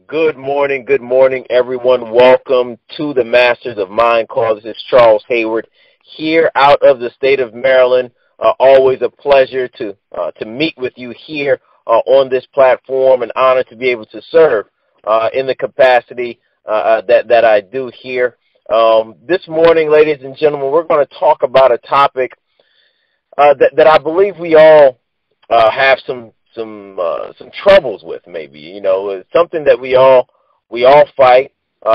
Good morning, everyone. Welcome to the Masters of Mind Call. This is Charles Hayward here out of the state of Maryland. Always a pleasure to meet with you here on this platform. An honor to be able to serve in the capacity that I do here. This morning, ladies and gentlemen, we're going to talk about a topic that I believe we all have some troubles with. Maybe it's something that we all fight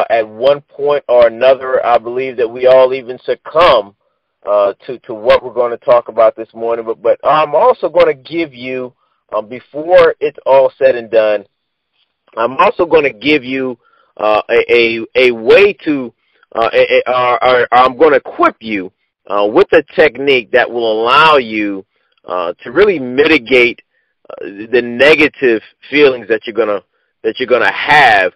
at one point or another. I believe that we all even succumb to what we're going to talk about this morning. But I'm also going to give you, before it's all said and done, I'm also going to give you a way to, I'm going to equip you with a technique that will allow you to really mitigate the negative feelings that you're gonna have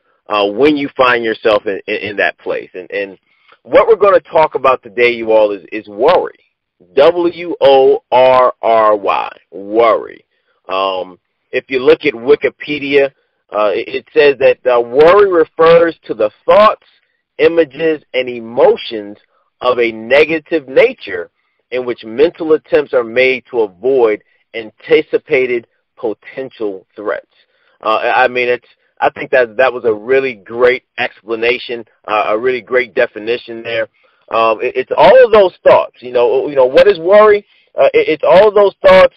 when you find yourself in that place. And what we're going to talk about today, you all, is worry. WORRY, worry. If you look at Wikipedia, it says that worry refers to the thoughts, images, and emotions of a negative nature in which mental attempts are made to avoid anticipated potential threats. I think that was a really great explanation, a really great definition there. It's all of those thoughts. What is worry? It's all of those thoughts,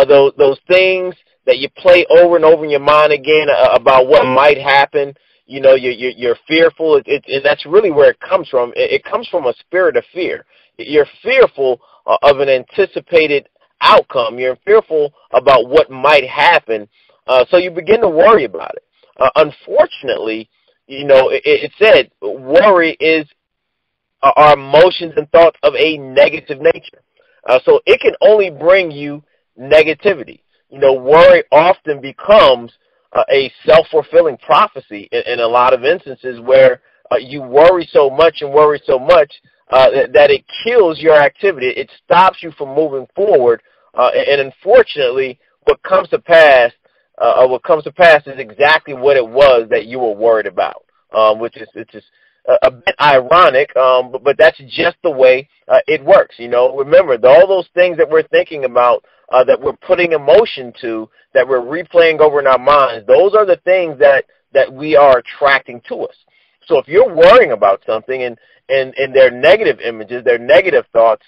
those things that you play over and over in your mind again about what might happen. You're fearful, and that's really where it comes from. It comes from a spirit of fear. You're fearful of an anticipated outcome. You're fearful about what might happen, so you begin to worry about it. Unfortunately, it said worry is our emotions and thoughts of a negative nature. So it can only bring you negativity. Worry often becomes a self-fulfilling prophecy in a lot of instances where you worry so much that it kills your activity. It stops you from moving forward. And unfortunately, what comes to pass is exactly what it was that you were worried about, which is a bit ironic, but that's just the way it works. Remember, all those things that we're thinking about, that we're putting emotion to, that we're replaying over in our minds, those are the things that we are attracting to us. So if you're worrying about something and they're negative images, they're negative thoughts,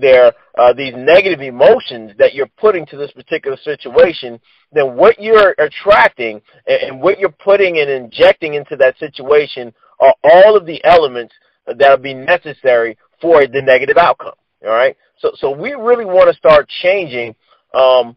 they're these negative emotions that you're putting to this particular situation, then what you're attracting and what you're putting and injecting into that situation are all of the elements that will be necessary for the negative outcome. All right. So we really want to start changing, our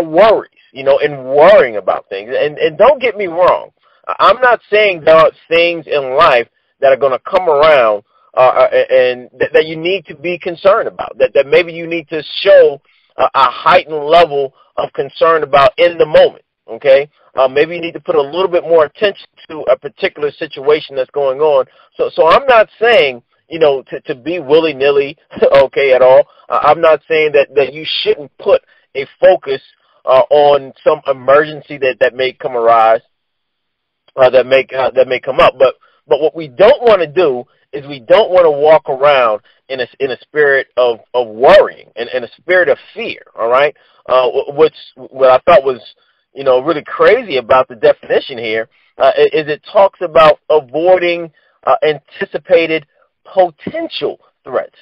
worries, and worrying about things. And don't get me wrong. I'm not saying there are things in life that are going to come around and that you need to be concerned about, that maybe you need to show a heightened level of concern about in the moment, okay? Maybe you need to put a little bit more attention to a particular situation that's going on. So I'm not saying, to be willy-nilly, okay, at all. I'm not saying that you shouldn't put a focus on some emergency that may arise, that may come up. But what we don't want to do is we don't want to walk around in a spirit of worrying and in a spirit of fear. All right, what I thought was really crazy about the definition here is it talks about avoiding anticipated potential threats.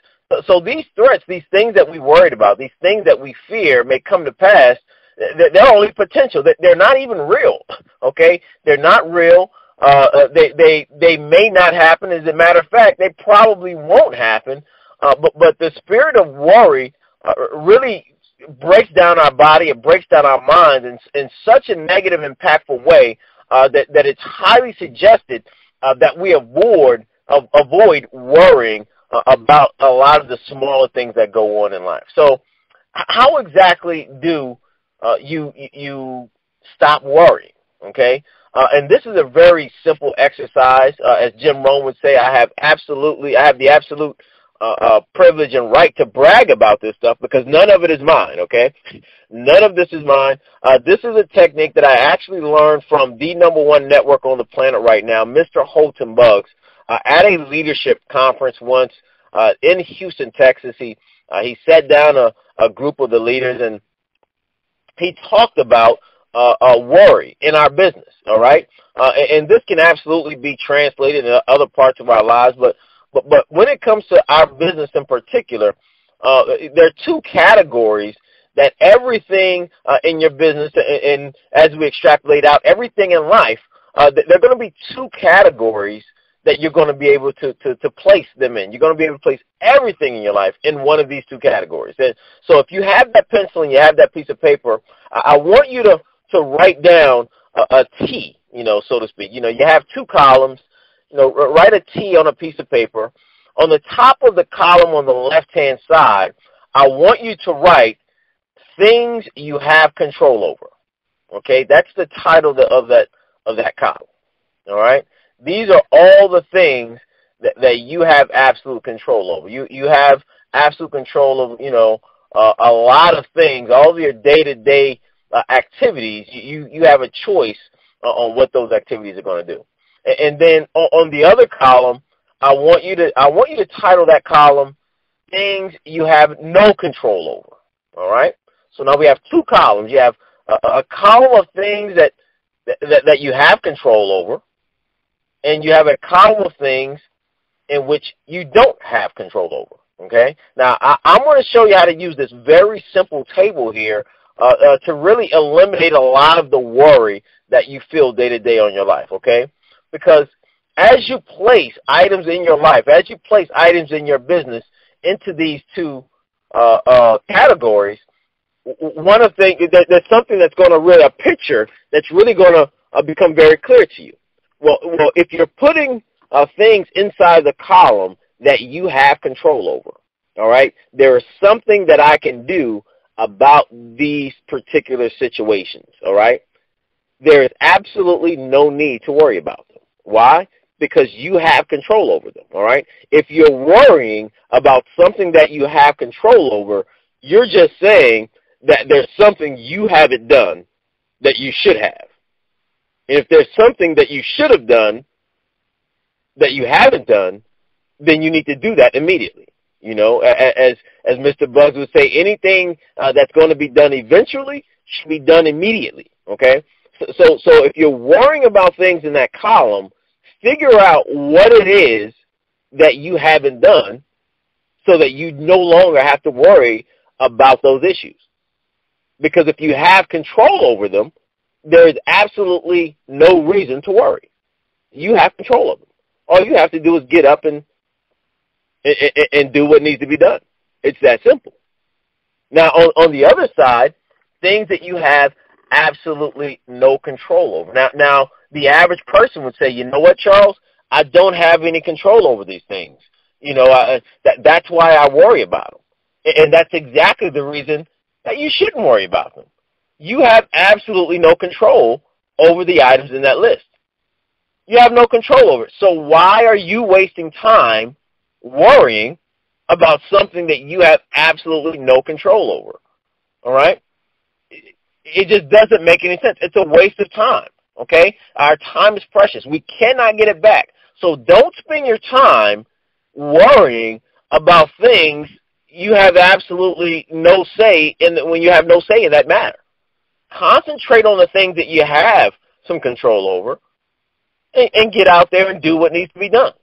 So these threats, these things that we worried about, these things that we fear may come to pass, they're only potential. They're not even real. Okay, they're not real. They may not happen. As a matter of fact, they probably won't happen. But the spirit of worry really breaks down our body. It breaks down our minds in such a negative, impactful way that it's highly suggested that we avoid worrying about a lot of the smaller things that go on in life. So, how exactly do you stop worrying? Okay. And this is a very simple exercise. As Jim Rohn would say, I have the absolute privilege and right to brag about this stuff because none of it is mine, okay? None of this is mine. This is a technique that I actually learned from the #1 network on the planet right now, Mr. Holton Buggs, at a leadership conference once in Houston, Texas. He sat down a group of the leaders, and he talked about worry in our business, all right? And this can absolutely be translated in other parts of our lives, but when it comes to our business in particular, there are two categories that everything in your business, and as we extrapolate out, everything in life, there are going to be two categories that you're going to be able to place them in. You're going to be able to place everything in your life in one of these two categories. And so if you have that pencil and you have that piece of paper, I want you to write down a T, so to speak. You have two columns. Write a T on a piece of paper. On the top of the column on the left-hand side, I want you to write things you have control over. Okay, that's the title of that column. All right, these are all the things that you have absolute control over. You have absolute control of a lot of things. All of your day-to-day activities. You have a choice on what those activities are going to do. And then on the other column, I want you to title that column things you have no control over. All right. So now we have two columns. You have a column of things that you have control over, and you have a column of things in which you don't have control over. Okay. Now I'm going to show you how to use this very simple table here to really eliminate a lot of the worry that you feel day to day on your life. Okay. Because as you place items in your life, as you place items in your business into these two categories, one of the things, there's something that's going to really, a picture that's really going to become very clear to you. Well, if you're putting things inside the column that you have control over, all right, there is something that I can do about these particular situations, all right? There is absolutely no need to worry about them. Why? Because you have control over them, all right? If you're worrying about something that you have control over, you're just saying that there's something you haven't done that you should have. And if there's something that you should have done that you haven't done, then you need to do that immediately. As Mr. Buggs would say, anything that's going to be done eventually should be done immediately, okay? So if you're worrying about things in that column, figure out what it is that you haven't done so that you no longer have to worry about those issues. Because if you have control over them, there is absolutely no reason to worry. You have control of them. All you have to do is get up and do what needs to be done. It's that simple. Now, on the other side, things that you have absolutely no control over. Now, the average person would say, you know what, Charles? I don't have any control over these things. That's why I worry about them. And that's exactly the reason that you shouldn't worry about them. You have absolutely no control over the items in that list. You have no control over it. So why are you wasting time worrying about something that you have absolutely no control over? All right? It just doesn't make any sense. It's a waste of time, okay? Our time is precious. We cannot get it back. So don't spend your time worrying about things you have absolutely no say in when you have no say in that matter. Concentrate on the things that you have some control over and get out there and do what needs to be done.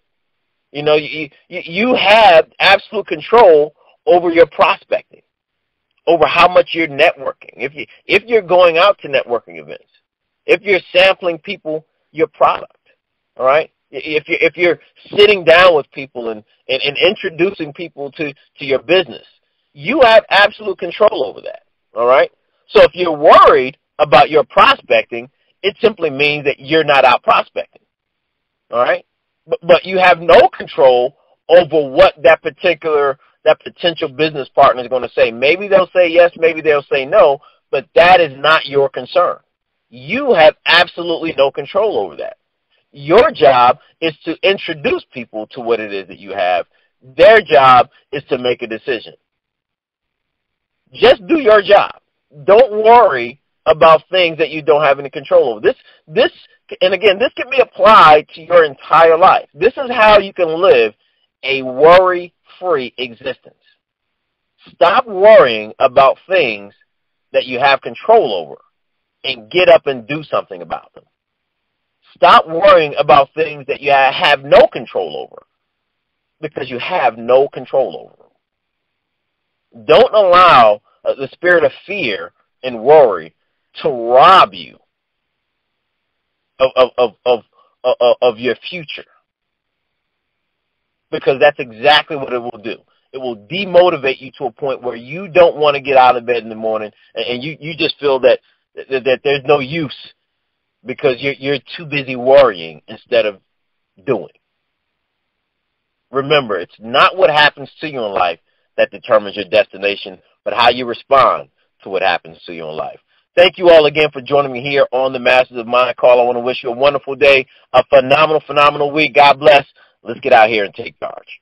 You have absolute control over your prospecting, over how much you're networking. If you're going out to networking events, if you're sampling people your product, all right? If you're sitting down with people and introducing people to your business, you have absolute control over that, all right? So if you're worried about your prospecting, it simply means that you're not out prospecting, all right? But you have no control over what that potential business partner is going to say. Maybe they'll say yes, maybe they'll say no, but that is not your concern. You have absolutely no control over that. Your job is to introduce people to what it is that you have Their job is to make a decision. Just do your job. Don't worry about things that you don't have any control over. And again, this can be applied to your entire life. This is how you can live a worry-free existence. Stop worrying about things that you have control over and get up and do something about them. Stop worrying about things that you have no control over because you have no control over them. Don't allow the spirit of fear and worry to rob you of your future, because that's exactly what it will do. It will demotivate you to a point where you don't want to get out of bed in the morning, and you just feel that there's no use because you're too busy worrying instead of doing. Remember, it's not what happens to you in life that determines your destination, but how you respond to what happens to you in life. Thank you all again for joining me here on the Masters of Mind Call. I want to wish you a wonderful day, a phenomenal week. God bless. Let's get out here and take charge.